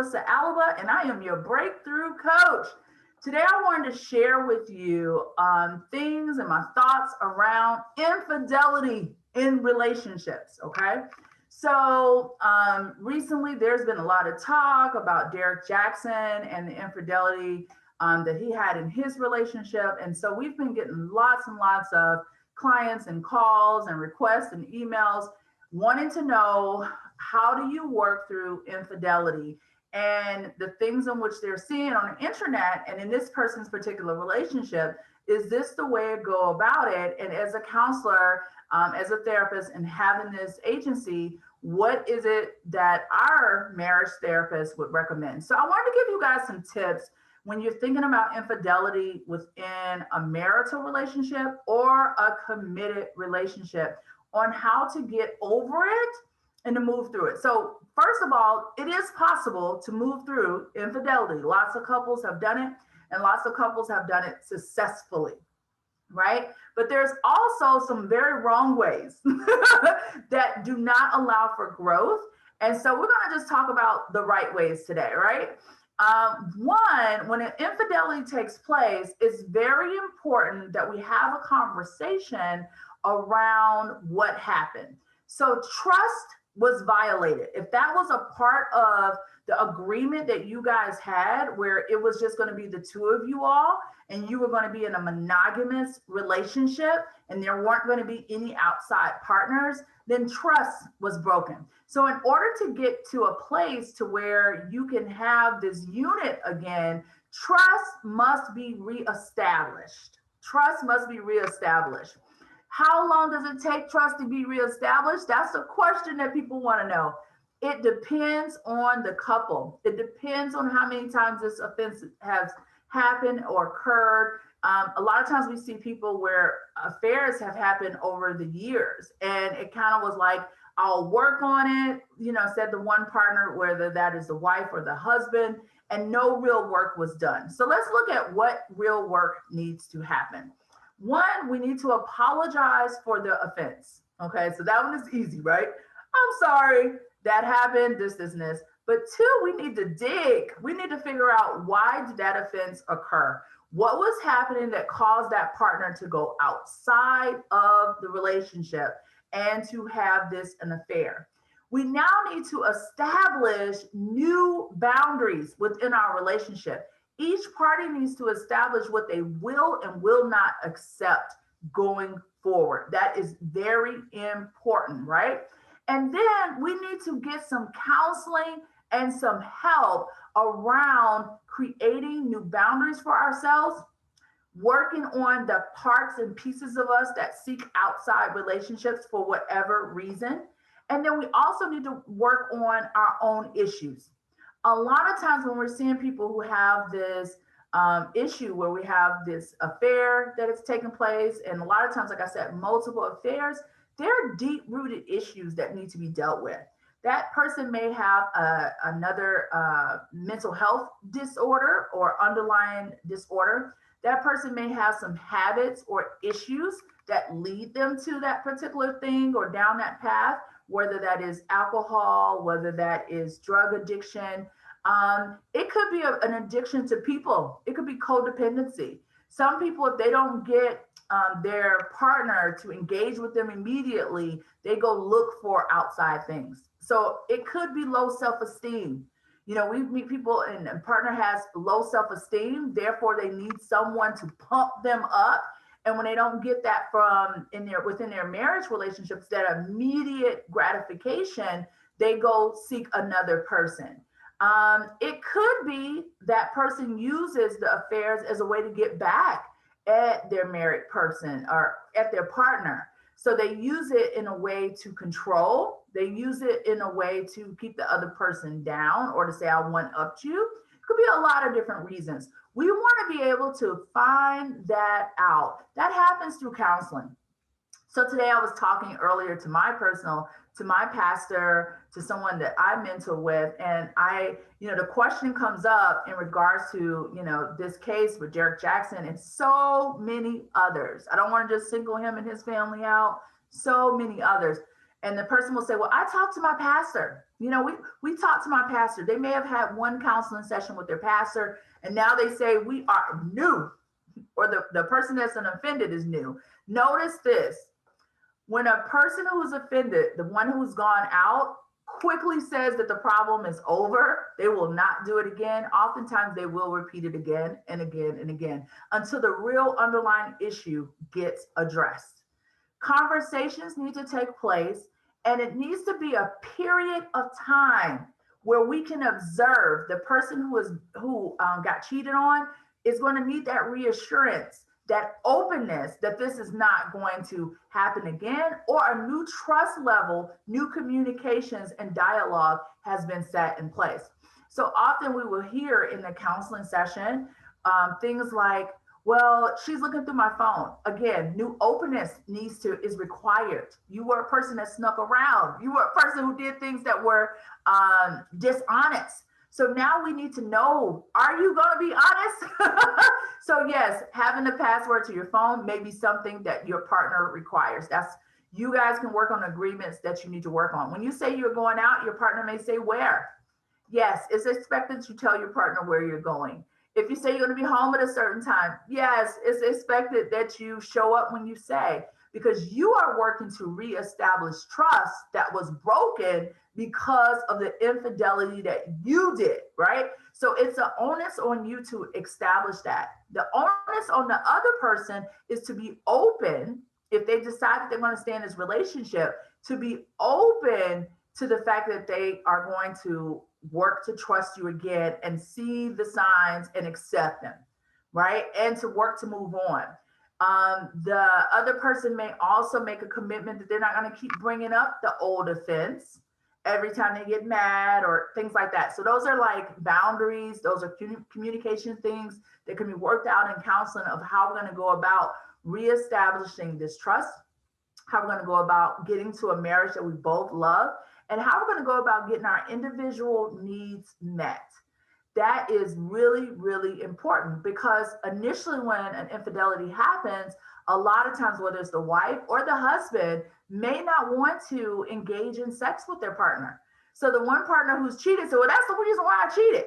Melisa Alaba, and I am your breakthrough coach. Today, I wanted to share with you things and my thoughts around infidelity in relationships. Okay. So, recently there's been a lot of talk about Derek Jackson and the infidelity that he had in his relationship. And so, we've been getting lots and lots of clients and calls and requests and emails wanting to know, how do you work through infidelity and the things in which they're seeing on the internet and in this person's particular relationship. Is this the way to go about it? And as a counselor, as a therapist, and having this agency, what is it that our marriage therapist would recommend? So I wanted to give you guys some tips when you're thinking about infidelity within a marital relationship or a committed relationship, on how to get over it and to move through it. So, first of all, it is possible to move through infidelity. Lots of couples have done it, and lots of couples have done it successfully, right? But there's also some very wrong ways that do not allow for growth. And so, we're going to just talk about the right ways today, right? One, when an infidelity takes place, it's very important that we have a conversation around what happened. So trust was violated. If that was a part of the agreement that you guys had, where it was just going to be the two of you all, and you were going to be in a monogamous relationship, and there weren't going to be any outside partners, then trust was broken. So in order to get to a place to where you can have this unit again, trust must be reestablished. Trust must be reestablished. How long does it take trust to be reestablished? That's a question that people want to know. It depends on the couple. It depends on how many times this offense has happened or occurred. A lot of times we see people where affairs have happened over the years, and it kind of was like, I'll work on it, said the one partner, whether that is the wife or the husband, and no real work was done. So let's look at what real work needs to happen. One, we need to apologize for the offense. Okay, so that one is easy, right? I'm sorry that happened, this, and this. But two, we need to dig. We need to figure out, why did that offense occur? What was happening that caused that partner to go outside of the relationship and to have this an affair? We now need to establish new boundaries within our relationship. Each party needs to establish what they will and will not accept going forward. That is very important, right? And then we need to get some counseling and some help around creating new boundaries for ourselves, working on the parts and pieces of us that seek outside relationships for whatever reason. And then we also need to work on our own issues. A lot of times when we're seeing people who have this issue where we have this affair that is taking place, and a lot of times, like I said, multiple affairs, there are deep-rooted issues that need to be dealt with. That person may have another mental health disorder or underlying disorder. That person may have some habits or issues that lead them to that particular thing or down that path, whether that is alcohol, whether that is drug addiction. It could be an addiction to people. It could be codependency. Some people, if they don't get their partner to engage with them immediately, they go look for outside things. So it could be low self-esteem. We meet people and a partner has low self-esteem, therefore they need someone to pump them up. And when they don't get that within their marriage relationships, that immediate gratification, they go seek another person. It could be that person uses the affairs as a way to get back at their married person or at their partner. So they use it in a way to control. They use it in a way to keep the other person down or to say, I want up you. It could be a lot of different reasons. We want to be able to find that out. That happens through counseling. So today I was talking earlier to my pastor, to someone that I mentor with, and the question comes up in regards to, this case with Derek Jackson and so many others. I don't want to just single him and his family out, so many others. And the person will say, well, I talked to my pastor. You know, we talked to my pastor. They may have had one counseling session with their pastor, and now they say we are new, or the person that's an offended is new. Notice this. When a person who's offended, the one who's gone out, quickly says that the problem is over, they will not do it again. Oftentimes they will repeat it again and again and again until the real underlying issue gets addressed. Conversations need to take place, and it needs to be a period of time where we can observe the person who got cheated on is going to need that reassurance, that openness that this is not going to happen again, or a new trust level, new communications and dialogue has been set in place. So often we will hear in the counseling session things like, well, she's looking through my phone. Again, new openness is required. You were a person that snuck around. You were a person who did things that were dishonest. So now we need to know, are you going to be honest? So yes, having the password to your phone may be something that your partner requires. You guys can work on agreements that you need to work on. When you say you're going out, your partner may say where. Yes, it's expected you tell your partner where you're going. If you say you're going to be home at a certain time, yes, it's expected that you show up when you say, because you are working to reestablish trust that was broken because of the infidelity that you did, right? So it's an onus on you to establish that. The onus on the other person is to be open, if they decide that they want to stay in this relationship, to be open to the fact that they are going to work to trust you again and see the signs and accept them, right? And to work to move on. The other person may also make a commitment that they're not going to keep bringing up the old offense every time they get mad or things like that. So those are like boundaries. Those are communication things that can be worked out in counseling of how we're going to go about reestablishing this trust, how we're going to go about getting to a marriage that we both love, and how we're going to go about getting our individual needs met. That is really, really important, because initially when an infidelity happens, a lot of times, whether it's the wife or the husband, may not want to engage in sex with their partner. So the one partner who's cheated, so well, that's the reason why I cheated.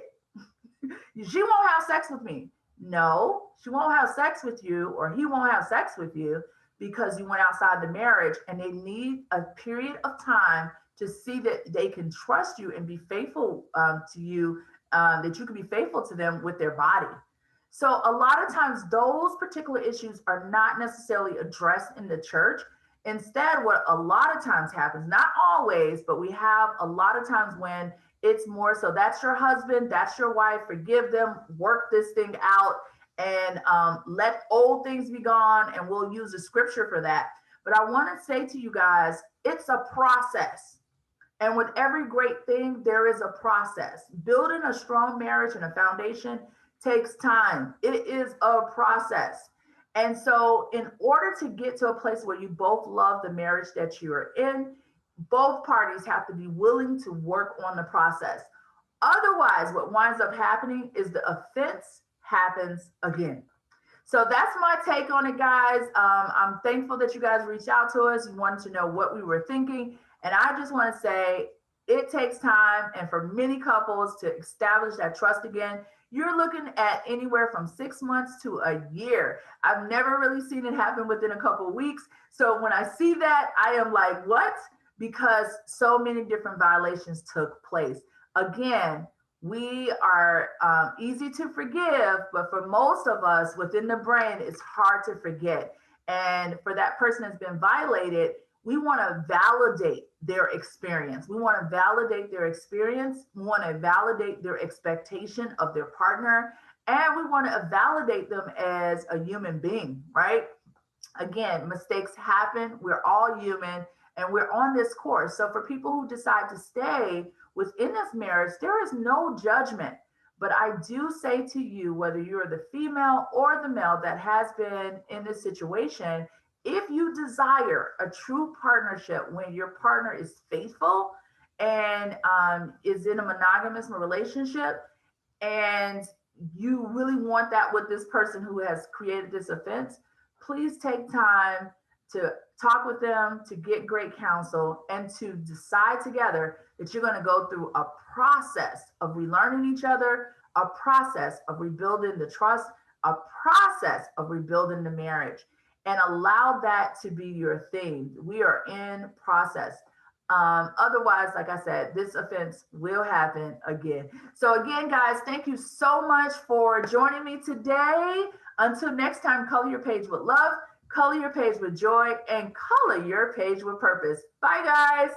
She won't have sex with me. No, she won't have sex with you, or he won't have sex with you because you went outside the marriage, and they need a period of time to see that they can trust you and be faithful to you, that you can be faithful to them with their body. So a lot of times those particular issues are not necessarily addressed in the church. Instead, what a lot of times happens, not always, but we have a lot of times when it's more so that's your husband, that's your wife, forgive them, work this thing out, and let old things be gone, and we'll use the scripture for that. But I want to say to you guys, it's a process. And with every great thing, there is a process. Building a strong marriage and a foundation takes time. It is a process. And so in order to get to a place where you both love the marriage that you are in, both parties have to be willing to work on the process. Otherwise, what winds up happening is the offense happens again. So that's my take on it, guys. I'm thankful that you guys reached out to us. You wanted to know what we were thinking. And I just want to say it takes time. And for many couples to establish that trust again, you're looking at anywhere from 6 months to a year. I've never really seen it happen within a couple of weeks. So when I see that, I am like, what? Because so many different violations took place. Again, we are easy to forgive, but for most of us within the brain, it's hard to forget. And for that person that's been violated, we want to validate their experience. We want to validate their experience. We want to validate their expectation of their partner. And we want to validate them as a human being, right? Again, mistakes happen. We're all human, and we're on this course. So for people who decide to stay within this marriage, there is no judgment. But I do say to you, whether you're the female or the male that has been in this situation, if you desire a true partnership when your partner is faithful and is in a monogamous relationship, and you really want that with this person who has created this offense, please take time to talk with them, to get great counsel, and to decide together that you're going to go through a process of relearning each other, a process of rebuilding the trust, a process of rebuilding the marriage, and allow that to be your theme. We are in process. Otherwise, like I said, this offense will happen again. So again, guys, thank you so much for joining me today. Until next time, color your page with love, color your page with joy, and color your page with purpose. Bye, guys.